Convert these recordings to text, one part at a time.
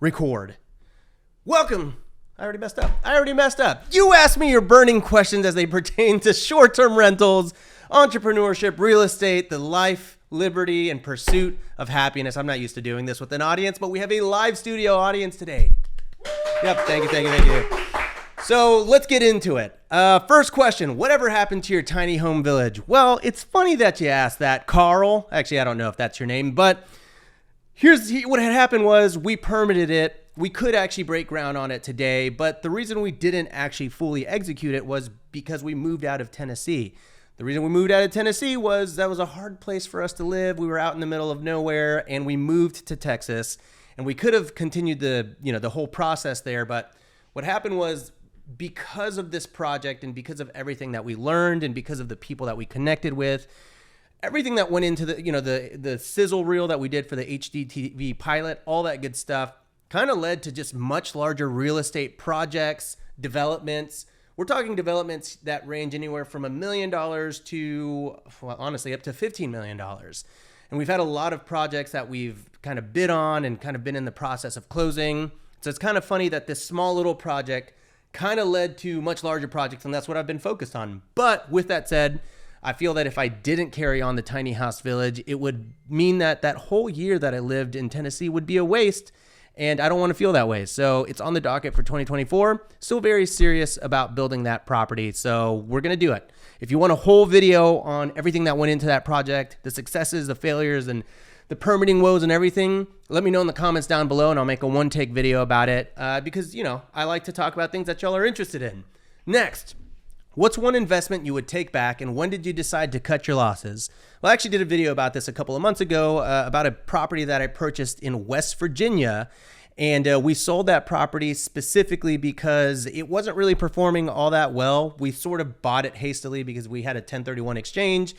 Record. Welcome. I already messed up. You asked me your burning questions as they pertain to short-term rentals, entrepreneurship, real estate, the life, liberty, and pursuit of happiness. I'm not used to doing this with an audience, but we have a live studio audience today. Yep, thank you. So let's get into it. First question, whatever happened to your tiny home village? Well, it's funny that you asked that, Carl. Actually, I don't know if that's your name, but what had happened was we permitted it. We could actually break ground on it today, but the reason we didn't actually fully execute it was because we moved out of Tennessee. The reason we moved out of Tennessee was that was a hard place for us to live. We were out in the middle of nowhere, and we moved to Texas, and we could have continued the whole process there, but what happened was because of this project and because of everything that we learned and because of the people that we connected with, everything that went into the sizzle reel that we did for the HDTV pilot, all that good stuff kind of led to just much larger real estate projects, developments. We're talking developments that range anywhere from $1 million to, well, honestly, up to $15 million. And we've had a lot of projects that we've kind of bid on and kind of been in the process of closing. So it's kind of funny that this small little project kind of led to much larger projects, and that's what I've been focused on. But with that said, I feel that if I didn't carry on the tiny house village, it would mean that that whole year that I lived in Tennessee would be a waste, and I don't want to feel that way. So it's on the docket for 2024. Still very serious about building that property, so we're going to do it. If you want a whole video on everything that went into that project, the successes, the failures, and the permitting woes and everything, let me know in the comments down below, and I'll make a one-take video about it because, I like to talk about things that y'all are interested in. Next. What's one investment you would take back, and when did you decide to cut your losses? Well, I actually did a video about this a couple of months ago about a property that I purchased in West Virginia, and we sold that property specifically because it wasn't really performing all that well. We sort of bought it hastily because we had a 1031 exchange.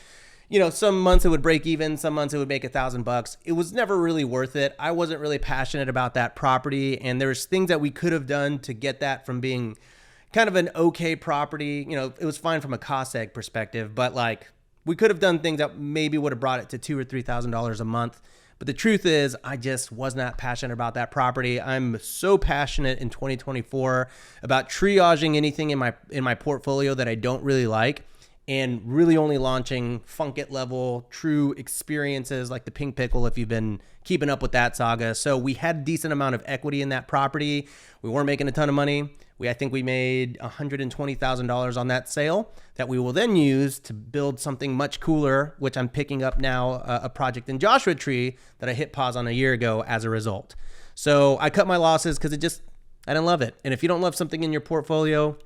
Some months it would break even, some months it would make $1,000. It was never really worth it. I wasn't really passionate about that property, and there's things that we could have done to get that from being kind of an okay property. It was fine from a cost seg perspective, but we could have done things that maybe would have brought it to $2,000 or $3,000 a month. But the truth is, I just was not passionate about that property. I'm so passionate in 2024 about triaging anything in my portfolio that I don't really like, and really only launching Funkit level true experiences like the Pink Pickle, if you've been keeping up with that saga. So we had a decent amount of equity in that property. We weren't making a ton of money. I think we made $120,000 on that sale that we will then use to build something much cooler, which I'm picking up now, a project in Joshua Tree that I hit pause on a year ago as a result. So I cut my losses because I didn't love it. And if you don't love something in your portfolio,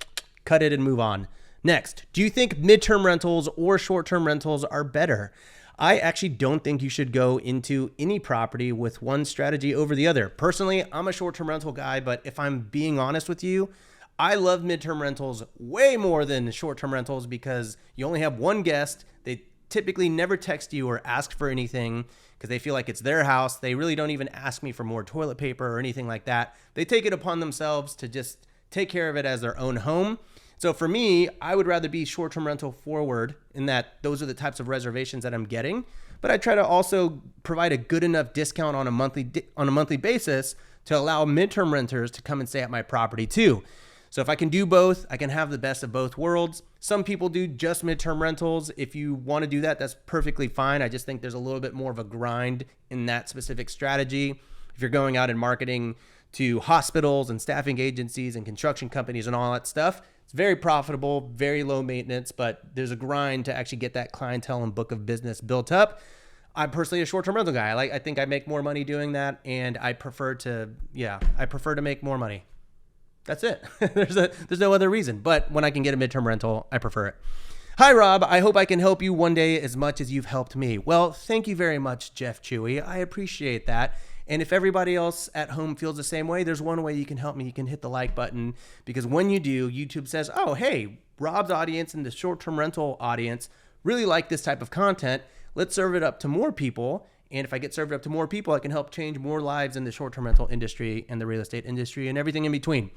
cut it and move on. Next, do you think midterm rentals or short-term rentals are better? I actually don't think you should go into any property with one strategy over the other. Personally, I'm a short-term rental guy, but if I'm being honest with you, I love midterm rentals way more than short-term rentals because you only have one guest. They typically never text you or ask for anything because they feel like it's their house. They really don't even ask me for more toilet paper or anything like that. They take it upon themselves to just take care of it as their own home. So for me, I would rather be short-term rental forward in that those are the types of reservations that I'm getting, but I try to also provide a good enough discount on a monthly basis to allow midterm renters to come and stay at my property too. So if I can do both, I can have the best of both worlds. Some people do just midterm rentals. If you want to do that, that's perfectly fine. I just think there's a little bit more of a grind in that specific strategy. If you're going out and marketing to hospitals and staffing agencies and construction companies and all that stuff, it's very profitable, very low maintenance, but there's a grind to actually get that clientele and book of business built up. I'm personally a short-term rental guy. I think I make more money doing that, and I prefer to make more money. That's it. There's no other reason. But when I can get a midterm rental, I prefer it. Hi, Rob. I hope I can help you one day as much as you've helped me. Well, thank you very much, Jeff Chewy. I appreciate that. And if everybody else at home feels the same way, there's one way you can help me. You can hit the like button, because when you do, YouTube says, oh, hey, Rob's audience and the short-term rental audience really like this type of content. Let's serve it up to more people. And if I get served up to more people, I can help change more lives in the short-term rental industry and the real estate industry and everything in between.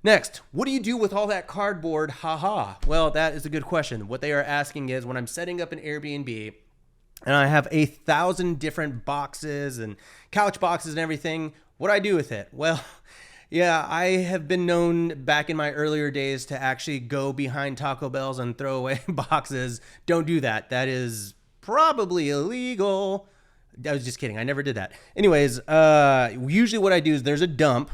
Next, what do you do with all that cardboard? Well, that is a good question. What they are asking is, when I'm setting up an Airbnb and I have 1,000 different boxes and couch boxes and everything, What I do with it? Well, yeah, I have been known back in my earlier days to actually go behind Taco Bells and throw away boxes. Don't do that. That is probably illegal. I was just kidding. I never did that. Anyways, usually what I do is there's a dump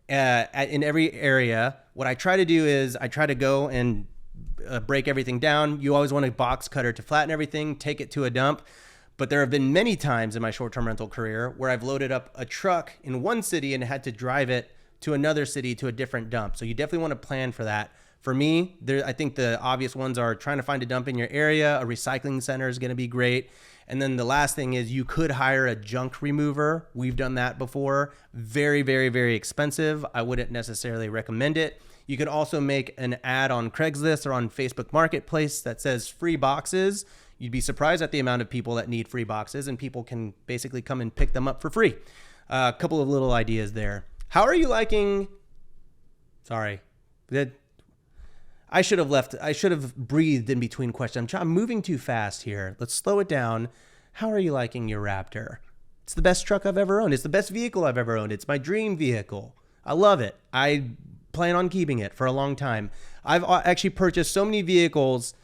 in every area. What I try to do is I try to go and break everything down. You always want a box cutter to flatten everything, take it to a dump. But there have been many times in my short-term rental career where I've loaded up a truck in one city and had to drive it to another city to a different dump. So you definitely want to plan for that. For me, I think the obvious ones are trying to find a dump in your area. A recycling center is going to be great. And then the last thing is you could hire a junk remover. We've done that before. Very, very, very expensive. I wouldn't necessarily recommend it. You could also make an ad on Craigslist or on Facebook Marketplace that says free boxes. You'd be surprised at the amount of people that need free boxes, and people can basically come and pick them up for free. A couple of little ideas there. How are you liking? Sorry. I should have breathed in between questions. I'm moving too fast here. Let's slow it down. How are you liking your Raptor? It's the best truck I've ever owned. It's the best vehicle I've ever owned. It's my dream vehicle. I love it. I plan on keeping it for a long time. I've actually purchased so many vehicles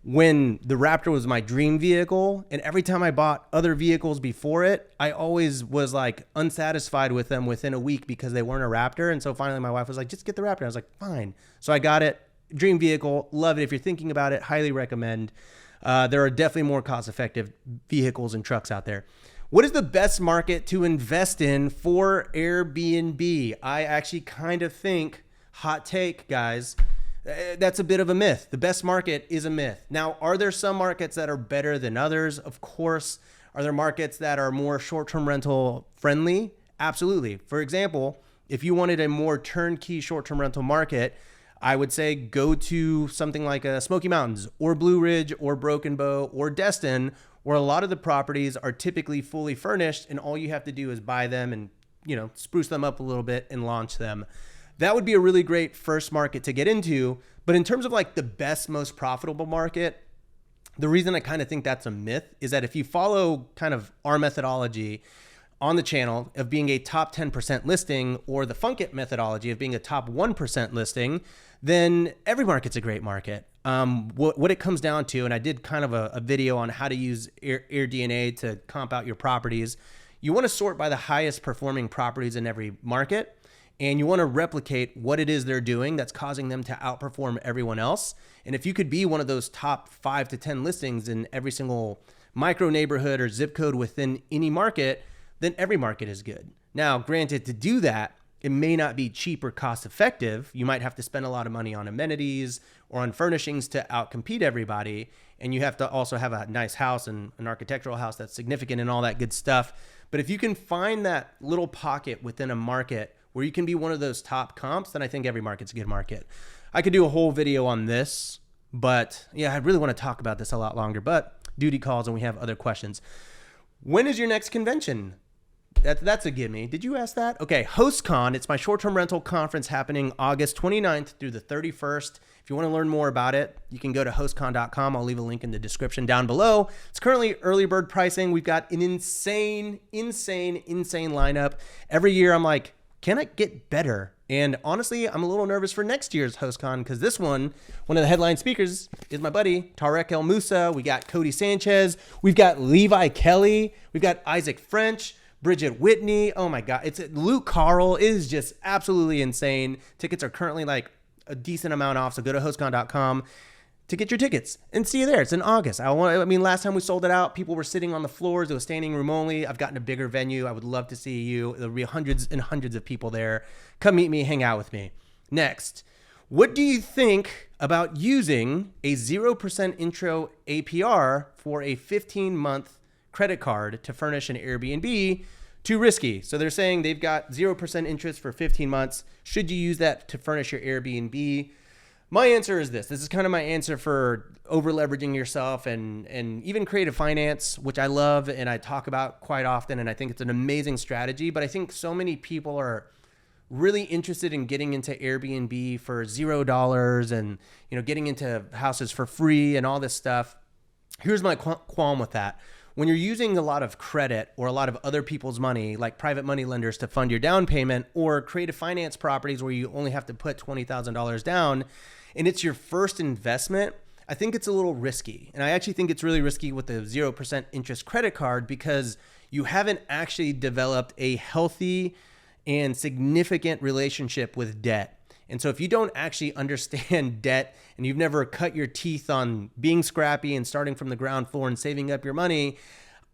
when the Raptor was my dream vehicle, and every time I bought other vehicles before it, I always was like unsatisfied with them within a week because they weren't a Raptor. And so finally my wife was like, just get the Raptor. I was like, fine. So I got it. Dream vehicle. Love it. If you're thinking about it, highly recommend. There are definitely more cost-effective vehicles and trucks out there. What is the best market to invest in for Airbnb? I actually kind of think, hot take, guys, that's a bit of a myth. The best market is a myth. Now, are there some markets that are better than others? Of course. Are there markets that are more short-term rental friendly? Absolutely. For example, if you wanted a more turnkey short-term rental market, I would say go to something like Smoky Mountains or Blue Ridge or Broken Bow or Destin, where a lot of the properties are typically fully furnished and all you have to do is buy them and, spruce them up a little bit and launch them. That would be a really great first market to get into. But in terms of like the best, most profitable market, the reason I kind of think that's a myth is that if you follow kind of our methodology on the channel of being a top 10% listing or the Funkit methodology of being a top 1% listing, then every market's a great market. What it comes down to, and I did kind of a video on how to use AirDNA to comp out your properties. You want to sort by the highest performing properties in every market, and you want to replicate what it is they're doing that's causing them to outperform everyone else. And if you could be one of those top 5 to 10 listings in every single micro neighborhood or zip code within any market, then every market is good. Now, granted, to do that, it may not be cheap or cost effective. You might have to spend a lot of money on amenities or on furnishings to outcompete everybody. And you have to also have a nice house and an architectural house that's significant and all that good stuff. But if you can find that little pocket within a market where you can be one of those top comps, then I think every market's a good market. I could do a whole video on this, but yeah, I really want to talk about this a lot longer, but duty calls and we have other questions. When is your next convention? That's a gimme. Did you ask that? Okay, HostCon. It's my short-term rental conference happening August 29th through the 31st. If you want to learn more about it, you can go to hostcon.com. I'll leave a link in the description down below. It's currently early bird pricing. We've got an insane lineup. Every year I'm like, can I get better? And honestly, I'm a little nervous for next year's HostCon because this one of the headline speakers is my buddy, Tarek El Moussa. We got Cody Sanchez. We've got Levi Kelly. We've got Isaac French. Bridget Whitney. Oh my God. It's Luke Carl. It is just absolutely insane. Tickets are currently like a decent amount off. So go to hostcon.com to get your tickets and see you there. It's in August. Last time we sold it out, people were sitting on the floors. It was standing room only. I've gotten a bigger venue. I would love to see you. There'll be hundreds and hundreds of people there. Come meet me, hang out with me. Next, what do you think about using a 0% intro APR for a 15-month credit card to furnish an Airbnb? Too risky. So they're saying they've got 0% interest for 15 months. Should you use that to furnish your Airbnb? My answer is this. This is kind of my answer for over leveraging yourself and even creative finance, which I love and I talk about quite often. And I think it's an amazing strategy, but I think so many people are really interested in getting into Airbnb for $0 and, getting into houses for free and all this stuff. Here's my qualm with that. when you're using a lot of credit or a lot of other people's money, like private money lenders, to fund your down payment, or creative finance properties where you only have to put $20,000 down, and it's your first investment, I think it's a little risky. And I actually think it's really risky with the 0% interest credit card because you haven't actually developed a healthy and significant relationship with debt. And so if you don't actually understand debt and you've never cut your teeth on being scrappy and starting from the ground floor and saving up your money,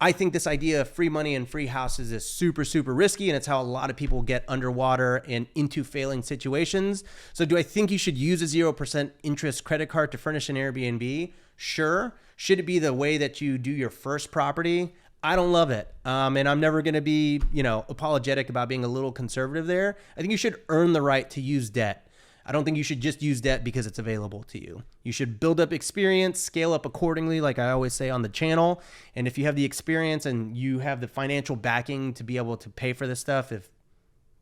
I think this idea of free money and free houses is super, super risky. And it's how a lot of people get underwater and into failing situations. So do I think you should use a 0% interest credit card to furnish an Airbnb? Sure. Should it be the way that you do your first property? I don't love it. And I'm never going to be, apologetic about being a little conservative there. I think you should earn the right to use debt. I don't think you should just use debt because it's available to you. You should build up experience, scale up accordingly, like I always say on the channel. And if you have the experience and you have the financial backing to be able to pay for this stuff, if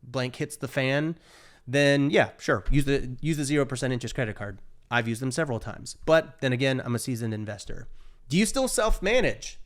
blank hits the fan, then yeah, sure. Use the 0% interest credit card. I've used them several times. But then again, I'm a seasoned investor. Do you still self-manage?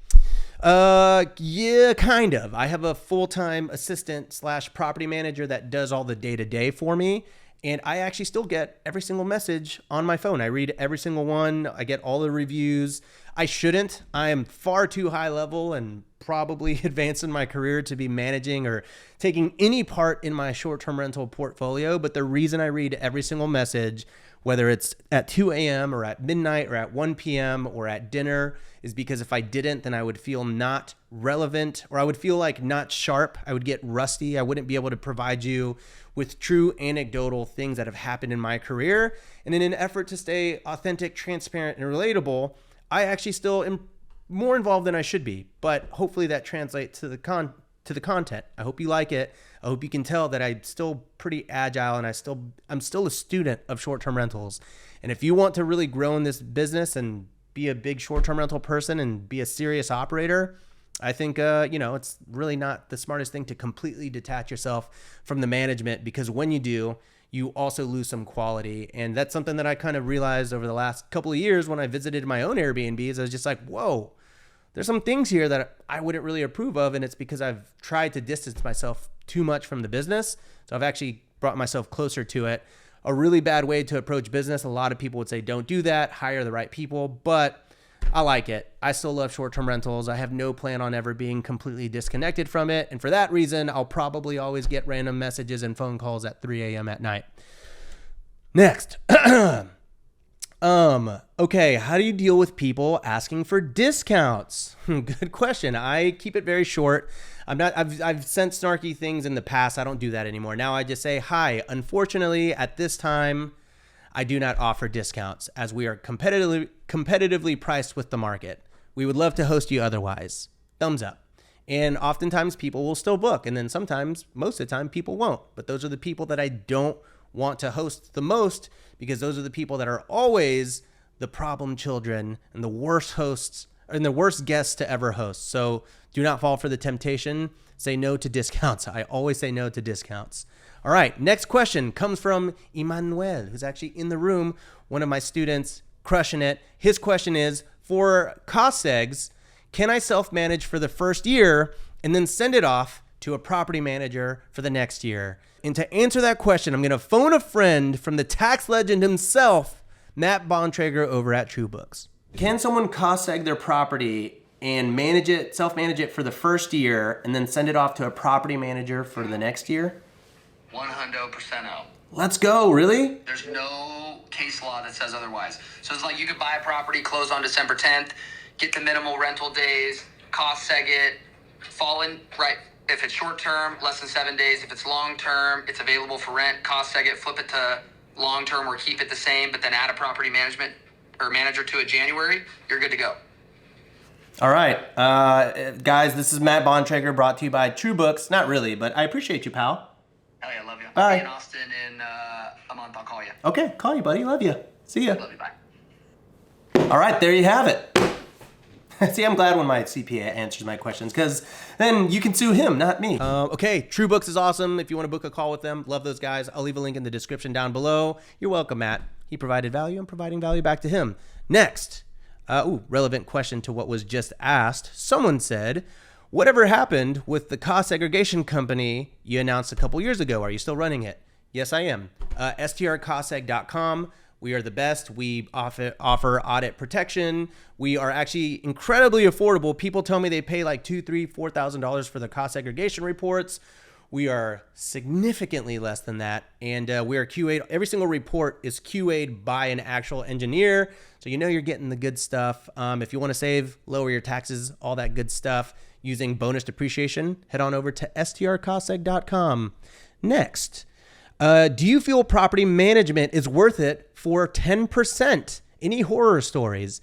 Yeah, kind of. I have a full-time assistant / property manager that does all the day-to-day for me. And I actually still get every single message on my phone. I read every single one. I get all the reviews. I shouldn't. I am far too high level and probably advanced in my career to be managing or taking any part in my short-term rental portfolio. But the reason I read every single message, whether it's at 2 a.m. or at midnight or at 1 p.m. or at dinner, is because if I didn't, then I would feel not relevant, or I would feel like not sharp. I would get rusty. I wouldn't be able to provide you with true anecdotal things that have happened in my career. And in an effort to stay authentic, transparent, and relatable, I actually still am more involved than I should be. But hopefully that translates to the content. I hope you like it. I hope you can tell that I'm still pretty agile and I'm still a student of short-term rentals. And if you want to really grow in this business and be a big short-term rental person and be a serious operator, I think, it's really not the smartest thing to completely detach yourself from the management, because when you do, you also lose some quality. And that's something that I kind of realized over the last couple of years when I visited my own Airbnbs. I was just like, whoa, there's some things here that I wouldn't really approve of. And it's because I've tried to distance myself too much from the business. So I've actually brought myself closer to it. A really bad way to approach business. A lot of people would say, don't do that, hire the right people. But I like it. I still love short-term rentals. I have no plan on ever being completely disconnected from it. And for that reason, I'll probably always get random messages and phone calls at 3 a.m. at night. Next. Okay, how do you deal with people asking for discounts? Good question. I keep it very short. I've sent snarky things in the past. I don't do that anymore. Now I just say, hi, unfortunately, at this time, I do not offer discounts as we are competitively priced with the market. We would love to host you otherwise. Thumbs up. And oftentimes people will still book. And then sometimes, most of the time, people won't. But those are the people that I don't want to host the most, because those are the people that are always the problem children and the worst hosts and the worst guests to ever host. So do not fall for the temptation. Say no to discounts. I always say no to discounts. All right, next question comes from Emmanuel, who's actually in the room, one of my students, crushing it. His question is, for cost segs, can I self-manage for the first year and then send it off to a property manager for the next year? And to answer that question, I'm going to phone a friend from the tax legend himself, Matt Bontrager over at TrueBooks. Can someone cost seg their property and self-manage it for the first year and then send it off to a property manager for the next year? 100% out. Let's go, really? There's no case law that says otherwise. So it's like you could buy a property, close on December 10th, get the minimal rental days, cost seg it, fall in, right? If it's short term, less than 7 days. If it's long term, it's available for rent, cost seg it, flip it to long term or keep it the same, but then add a property management or manager to it January, you're good to go. All right, guys, this is Matt Bontrager, brought to you by TrueBooks. Not really, but I appreciate you, pal. Hell yeah, love you. Bye. I'll be in Austin in a month. I'll call you. Okay, call you, buddy. Love you. See ya. Love you, bye. All right, there you have it. See, I'm glad when my CPA answers my questions, because then you can sue him, not me. Okay, TrueBooks is awesome. If you want to book a call with them, love those guys. I'll leave a link in the description down below. You're welcome, Matt. He provided value. I'm providing value back to him. Next, Relevant question to what was just asked. Someone said, whatever happened with the cost segregation company you announced a couple years ago? Are you still running it? Yes, I am. strcostseg.com. We are the best. We offer audit protection. We are actually incredibly affordable. People tell me they pay like $2,000, $3,000, $4,000 for the cost segregation reports. We are significantly less than that. And we are QA'd. Every single report is QA'd by an actual engineer. So you know you're getting the good stuff. If you want to save, lower your taxes, all that good stuff using bonus depreciation, head on over to strcostseg.com. Next. Do you feel property management is worth it for 10%? Any horror stories?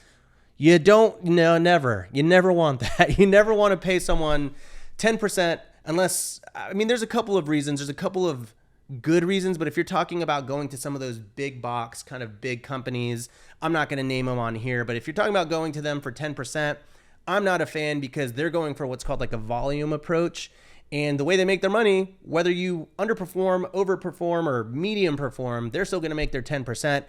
You don't, no, never. You never want that. You never want to pay someone 10% unless, I mean, there's a couple of reasons. There's a couple of good reasons, but if you're talking about going to some of those big box kind of big companies, I'm not going to name them on here, but if you're talking about going to them for 10%, I'm not a fan because they're going for what's called like a volume approach. And the way they make their money, whether you underperform, overperform, or medium perform, they're still going to make their 10%.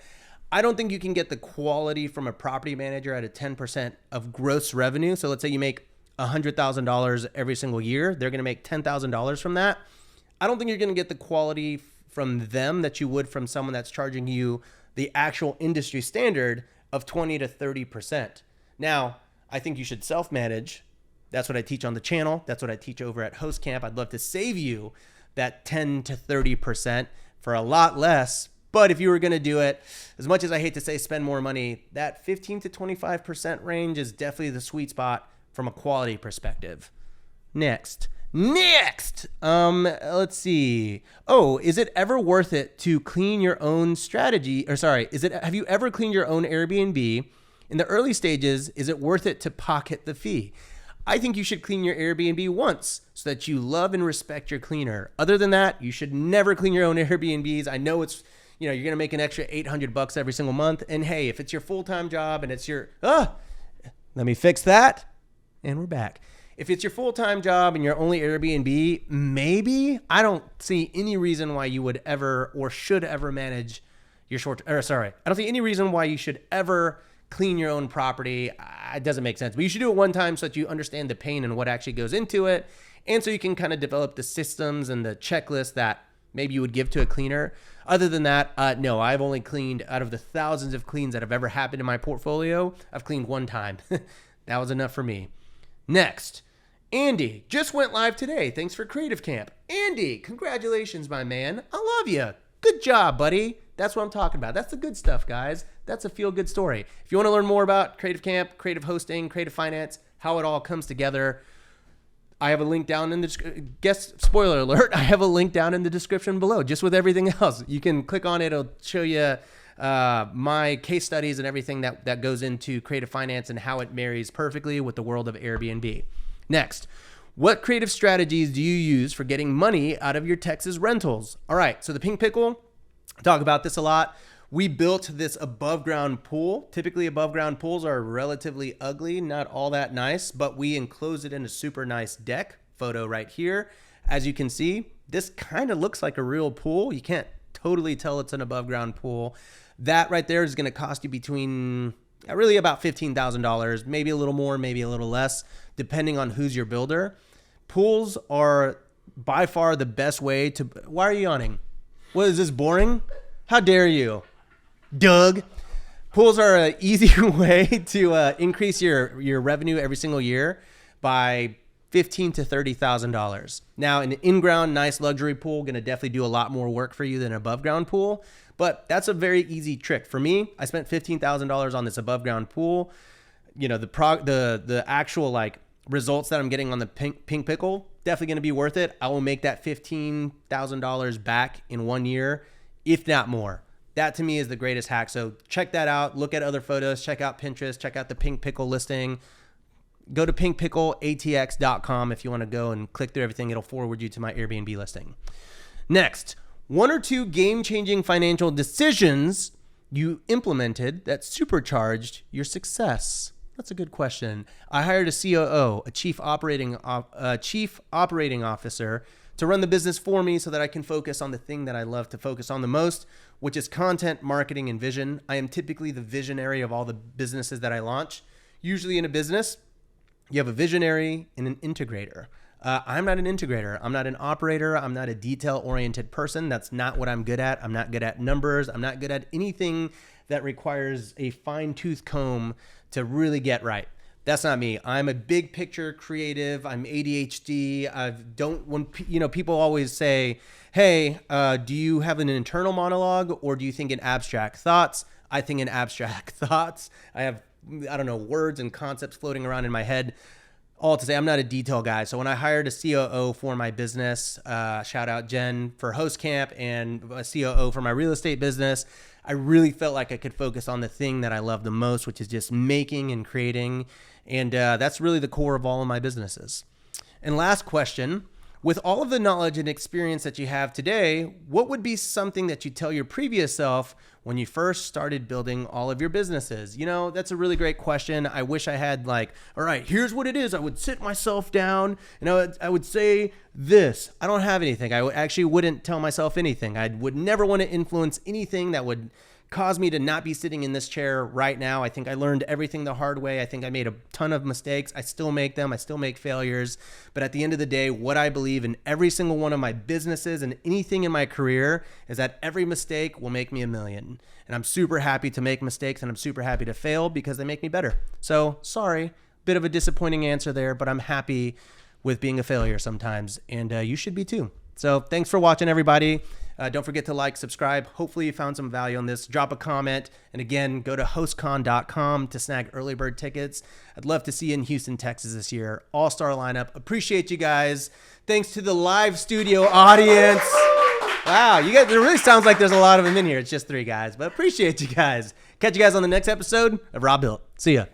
I don't think you can get the quality from a property manager at a 10% of gross revenue. So let's say you make $100,000 every single year. They're going to make $10,000 from that. I don't think you're going to get the quality from them that you would from someone that's charging you the actual industry standard of 20 to 30%. Now, I think you should self-manage. That's what I teach on the channel. That's what I teach over at Host Camp. I'd love to save you that 10 to 30% for a lot less. But if you were going to do it, as much as I hate to say spend more money, that 15 to 25% range is definitely the sweet spot from a quality perspective. Next. Let's see. Oh, is it ever worth it to clean your own strategy? Or sorry, have you ever cleaned your own Airbnb? In the early stages, is it worth it to pocket the fee? I think you should clean your Airbnb once so that you love and respect your cleaner. Other than that, you should never clean your own Airbnbs. I know it's, you're going to make an extra $800 every single month. And hey, if it's your full-time job and it's your, let me fix that. And we're back. If it's your full-time job and your only Airbnb, maybe. I don't see any reason why you would ever or should ever manage your I don't see any reason why you should ever clean your own property. It doesn't make sense, but you should do it one time so that you understand the pain and what actually goes into it. And so you can kind of develop the systems and the checklist that maybe you would give to a cleaner. Other than that, no, I've only cleaned out of the thousands of cleans that have ever happened in my portfolio. I've cleaned one time. That was enough for me. Next, Andy just went live today. Thanks for Creative Camp. Andy, congratulations, my man. I love you. Good job, buddy. That's what I'm talking about. That's the good stuff, guys. That's a feel-good story. If you want to learn more about Creative Camp, creative hosting, creative finance, how it all comes together, I have a link down in the spoiler alert, I have a link down in the description below, just with everything else. You can click on it. It'll show you my case studies and everything that goes into creative finance and how it marries perfectly with the world of Airbnb. Next, what creative strategies do you use for getting money out of your Texas rentals? All right, so the Pink Pickle, I talk about this a lot. We built this above ground pool. Typically above ground pools are relatively ugly, not all that nice, but we enclosed it in a super nice deck photo right here. As you can see, this kind of looks like a real pool. You can't totally tell it's an above ground pool. That right there is going to cost you between really about $15,000, maybe a little more, maybe a little less, depending on who's your builder. Pools are by far the best way to, why are you yawning? What is this, boring? How dare you? Doug. Pools are an easy way to increase your revenue every single year by $15,000 to $30,000. Now, an in-ground, nice luxury pool going to definitely do a lot more work for you than an above-ground pool, but that's a very easy trick. For me, I spent $15,000 on this above-ground pool. You know, the actual like results that I'm getting on the Pink Pickle, definitely going to be worth it. I will make that $15,000 back in 1 year, if not more. That to me is the greatest hack. So check that out. Look at other photos. Check out Pinterest. Check out the Pink Pickle listing. Go to pinkpickleatx.com if you want to go and click through everything. It'll forward you to my Airbnb listing. Next, 1 or 2 game-changing financial decisions you implemented that supercharged your success. That's a good question. I hired a COO, a chief operating officer, to run the business for me so that I can focus on the thing that I love to focus on the most, which is content, marketing, and vision. I am typically the visionary of all the businesses that I launch. Usually in a business, you have a visionary and an integrator. I'm not an integrator. I'm not an operator. I'm not a detail-oriented person. That's not what I'm good at. I'm not good at numbers. I'm not good at anything that requires a fine-tooth comb to really get right. That's not me. I'm a big picture creative. I'm ADHD. People always say, hey, do you have an internal monologue or do you think in abstract thoughts? I think in abstract thoughts. I have, words and concepts floating around in my head. All to say, I'm not a detail guy. So when I hired a COO for my business, shout out Jen for Host Camp and a COO for my real estate business, I really felt like I could focus on the thing that I love the most, which is just making and creating. And that's really the core of all of my businesses. And last question, with all of the knowledge and experience that you have today, what would be something that you tell your previous self when you first started building all of your businesses? That's a really great question. I wish I had all right, here's what it is. I would sit myself down and I would say this. I don't have anything. I actually wouldn't tell myself anything. I would never want to influence anything that would cause me to not be sitting in this chair right now. I think I learned everything the hard way. I think I made a ton of mistakes. I still make them. I still make failures. But at the end of the day, what I believe in every single one of my businesses and anything in my career is that every mistake will make me $1 million. And I'm super happy to make mistakes and I'm super happy to fail because they make me better. So sorry, bit of a disappointing answer there, but I'm happy with being a failure sometimes. And you should be too. So thanks for watching, everybody. Don't forget to like, subscribe. Hopefully you found some value on this. Drop a comment. And again, go to hostcon.com to snag early bird tickets. I'd love to see you in Houston, Texas this year. All-star lineup. Appreciate you guys. Thanks to the live studio audience. Wow, you guys, it really sounds like there's a lot of them in here. It's just 3 guys, but appreciate you guys. Catch you guys on the next episode of Robuilt. See ya.